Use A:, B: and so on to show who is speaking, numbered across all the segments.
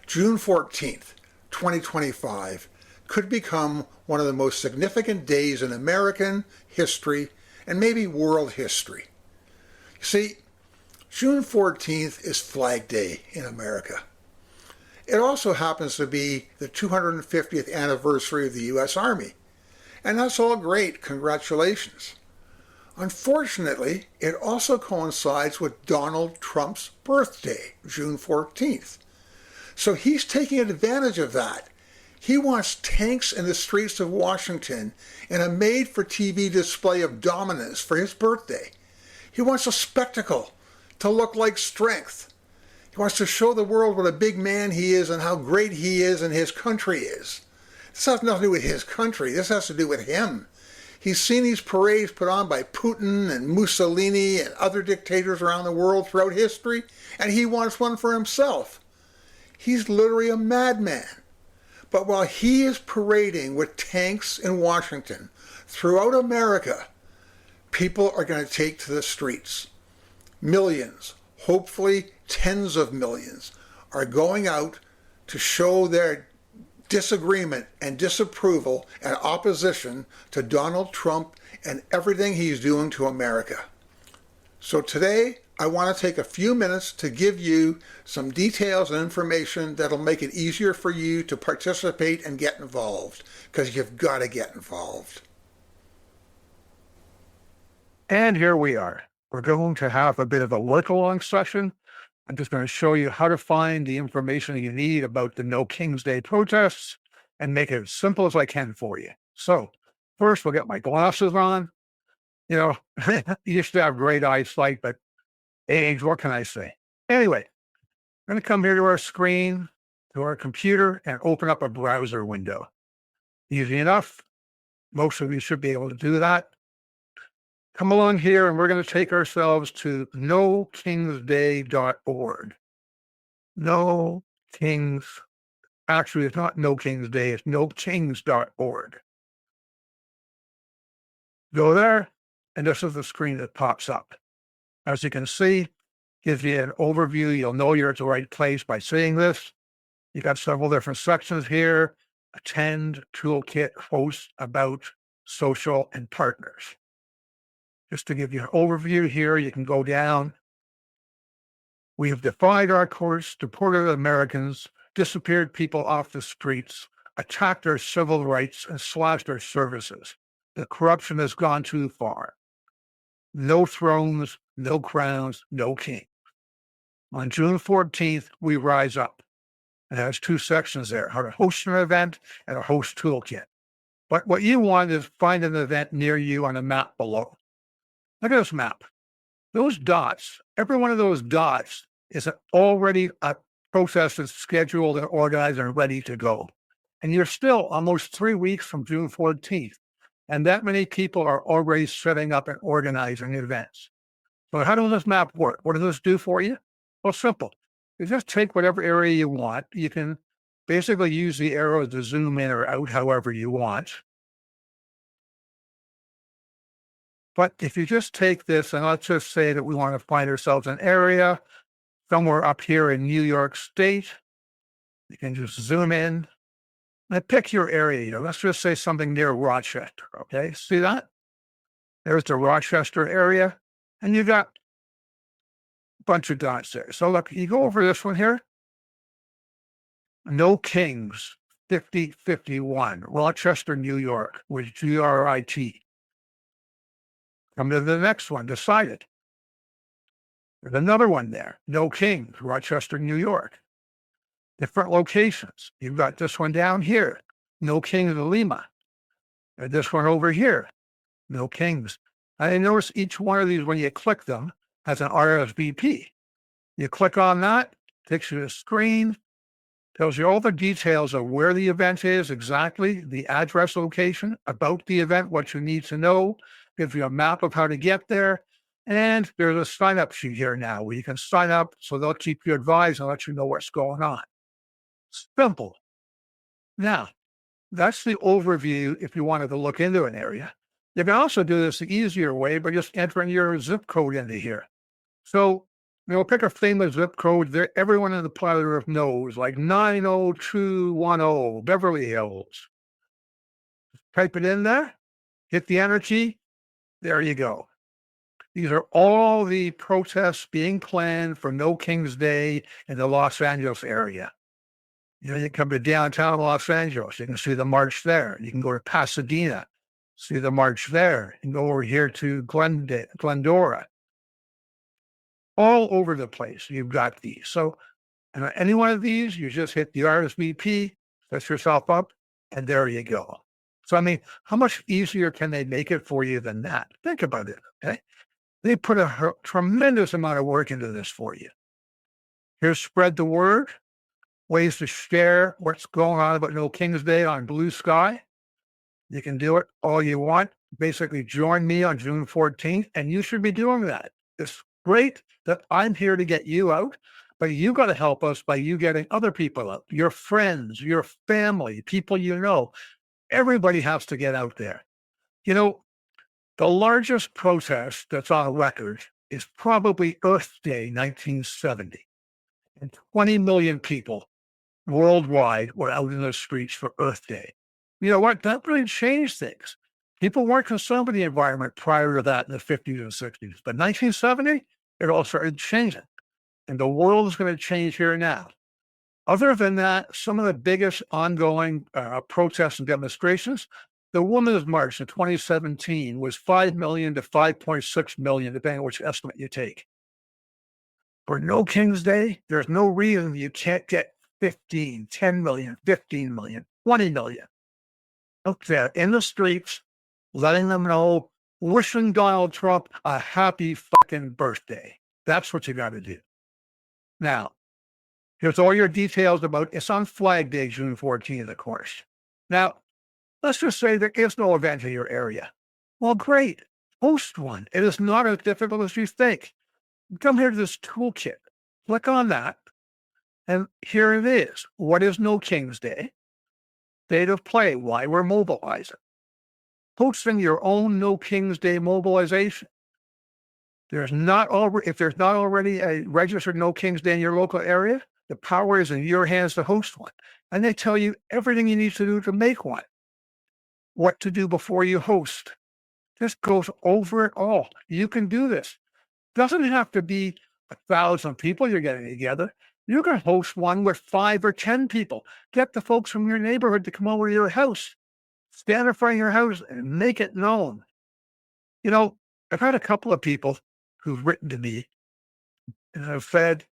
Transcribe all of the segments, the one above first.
A: June 14th, 2025 could become one of the most significant days in American history and maybe world history. You see, June 14th is Flag Day in America. It also happens to be the 250th anniversary of the U.S. Army. And that's all great. Congratulations. Unfortunately, it also coincides with Donald Trump's birthday, June 14th. So he's taking advantage of that. He wants tanks in the streets of Washington and a made-for-TV display of dominance for his birthday. He wants a spectacle to look like strength. He wants to show the world what a big man he is and how great he is and his country is. This has nothing to do with his country. This has to do with him. He's seen these parades put on by Putin and Mussolini and other dictators around the world throughout history, and he wants one for himself. He's literally a madman. But while he is parading with tanks in Washington throughout America, people are going to take to the streets. Millions, hopefully tens of millions, are going out to show their disagreement and disapproval and opposition to Donald Trump and everything he's doing to America. So today, I want to take a few minutes to give you some details and information that'll make it easier for you to participate and get involved, because you've got to get involved.
B: And here we are. We're going to have a bit of a look-along session. I'm just going to show you how to find the information you need about the No King's Day protests and make it as simple as I can for you. So first, we'll get my glasses on. You know, you used to have great eyesight, but age, what can I say? Anyway, I'm going to come here to our screen, to our computer, and open up a browser window. Easy enough. Most of you should be able to do that. Come along here, and we're going to take ourselves to nokingsday.org. No Kings, actually, it's not No King's Day, it's nokings.org. Go there, and this is the screen that pops up. As you can see, gives you an overview. You'll know you're at the right place by seeing this. You've got several different sections here: attend, toolkit, host, about, social, and partners. Just to give you an overview here, you can go down. We have defied our course, deported Americans, disappeared people off the streets, attacked our civil rights, and slashed our services. The corruption has gone too far. No thrones, no crowns, no king. On June 14th, we rise up. It has two sections there: how to host an event and a host toolkit. But what you want is find an event near you on a map below. Look at this map. Those dots, every one of those dots is already a process that's scheduled and organized and ready to go. And you're still almost 3 weeks from June 14th. And that many people are already setting up and organizing events. So how does this map work? What does this do for you? Well, simple. You just take whatever area you want. You can basically use the arrows to zoom in or out however you want. But if you just take this, and let's just say that we want to find ourselves an area somewhere up here in New York State, you can just zoom in and pick your area. You know, let's just say something near Rochester. Okay, see that? There's the Rochester area, and you got a bunch of dots there. So look, you go over this one here. No Kings 5051, Rochester, New York, with GRIT. Come to the next one, decided. There's another one there. No Kings, Rochester, New York. Different locations. You've got this one down here. No Kings, Lima. And this one over here. No Kings. I notice each one of these, when you click them, has an RSVP. You click on that, takes you to the screen, tells you all the details of where the event is exactly, the address location, about the event, what you need to know, gives you a map of how to get there. And there's a sign-up sheet here now where you can sign up, so they'll keep you advised and let you know what's going on. Simple. Now, that's the overview if you wanted to look into an area. You can also do this the easier way by just entering your zip code into here. So Pick a famous zip code that everyone on the planet Earth knows, like 90210 Beverly Hills. Type it in there, hit the enter key. There you go. These are all the protests being planned for No King's Day in the Los Angeles area. You come to downtown Los Angeles, you can see the march there. You can go to Pasadena, see the march there. You can go over here to Glendora. All over the place, you've got these. So, and any one of these, you just hit the RSVP, set yourself up, and there you go. So, I mean, how much easier can they make it for you than that? Think about it, okay? They put a tremendous amount of work into this for you. Here's spread the word, ways to share what's going on about No King's Day on Blue Sky. You can do it all you want. Basically, join me on June 14th, and you should be doing that. It's great that I'm here to get you out, but you got to help us by you getting other people out, your friends, your family, people you know. Everybody has to get out there. The largest protest that's on record is probably Earth Day 1970. And 20 million people worldwide were out in the streets for Earth Day. You know what? That really changed things. People weren't concerned with the environment prior to that in the 50s and 60s. But 1970, it all started changing. And the world is going to change here now. Other than that, some of the biggest ongoing protests and demonstrations, the Women's March in 2017 was 5 million to 5.6 million, depending on which estimate you take. For No King's Day, there's no reason you can't get 15, 10 million, 15 million, 20 million out there in the streets, letting them know, wishing Donald Trump a happy fucking birthday. That's what you got to do. Now, here's all your details about it's on Flag Day, June 14th, of course. Now, let's just say there is no event in your area. Well, great. Host one. It is not as difficult as you think. Come here to this toolkit. Click on that. And here it is. What is No King's Day? State of play. Why we're mobilizing. Hosting your own No King's Day mobilization. If there's not already a registered No King's Day in your local area, the power is in your hands to host one. And they tell you everything you need to do to make one. What to do before you host. This goes over it all. You can do this. Doesn't have to be 1,000 people you're getting together. You can host one with 5 or 10 people. Get the folks from your neighborhood to come over to your house. Stand in front of your house and make it known. I've had a couple of people who've written to me and have said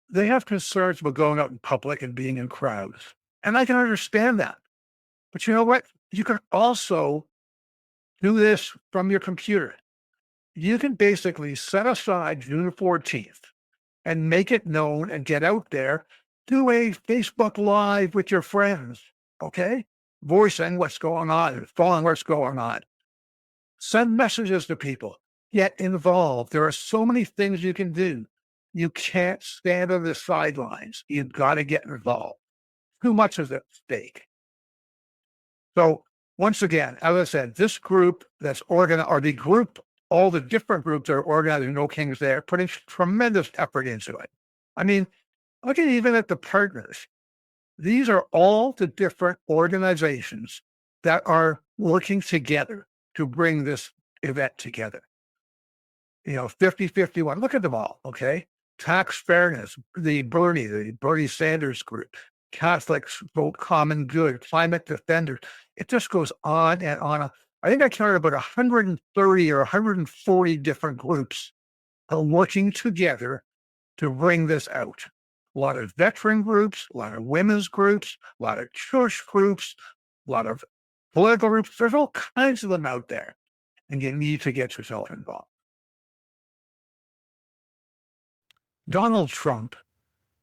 B: they have concerns about going out in public and being in crowds. And I can understand that. But you know what? You can also do this from your computer. You can basically set aside June 14th and make it known and get out there. Do a Facebook Live with your friends, okay? Voicing what's going on, following what's going on. Send messages to people. Get involved. There are so many things you can do. You can't stand on the sidelines. You've got to get involved. Too much is at stake. So once again, as I said, this group that's organized, or the group, all the different groups that are organizing No King's Day are putting tremendous effort into it. I mean, look even at the partners. These are all the different organizations that are working together to bring this event together. 50-51, look at them all, okay? Tax fairness, the Bernie Sanders group, Catholics Vote Common Good, Climate Defenders. It just goes on and on. I think I counted about 130 or 140 different groups are working together to bring this out. A lot of veteran groups, a lot of women's groups, a lot of church groups, a lot of political groups. There's all kinds of them out there, and you need to get yourself involved. Donald Trump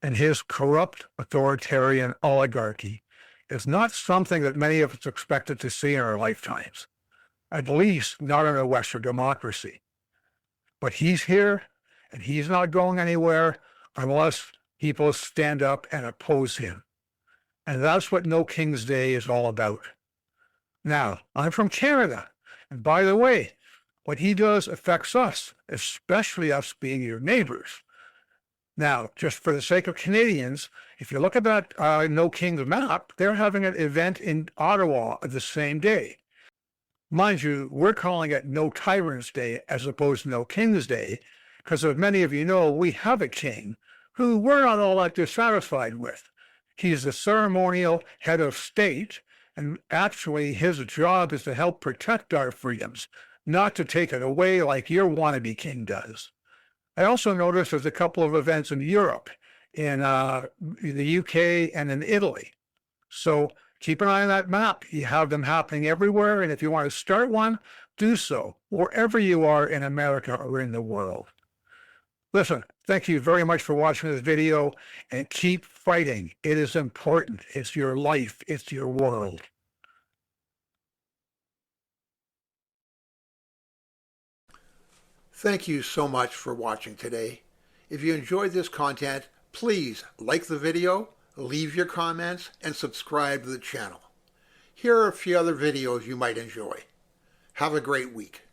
B: and his corrupt authoritarian oligarchy is not something that many of us expected to see in our lifetimes, at least not in a Western democracy. But he's here, and he's not going anywhere unless people stand up and oppose him. And that's what No King's Day is all about. Now, I'm from Canada, and by the way, what he does affects us, especially us being your neighbors. Now, just for the sake of Canadians, if you look at that No Kings map, they're having an event in Ottawa the same day. Mind you, we're calling it No Tyrants Day as opposed to No Kings Day, because as many of you know, we have a king who we're not all that dissatisfied with. He's the ceremonial head of state, and actually his job is to help protect our freedoms, not to take it away like your wannabe king does. I also noticed there's a couple of events in Europe, in the UK and in Italy. So keep an eye on that map. You have them happening everywhere. And if you want to start one, do so wherever you are in America or in the world. Listen, thank you very much for watching this video, and keep fighting. It is important. It's your life. It's your world.
A: Thank you so much for watching today. If you enjoyed this content, please like the video, leave your comments, and subscribe to the channel. Here are a few other videos you might enjoy. Have a great week.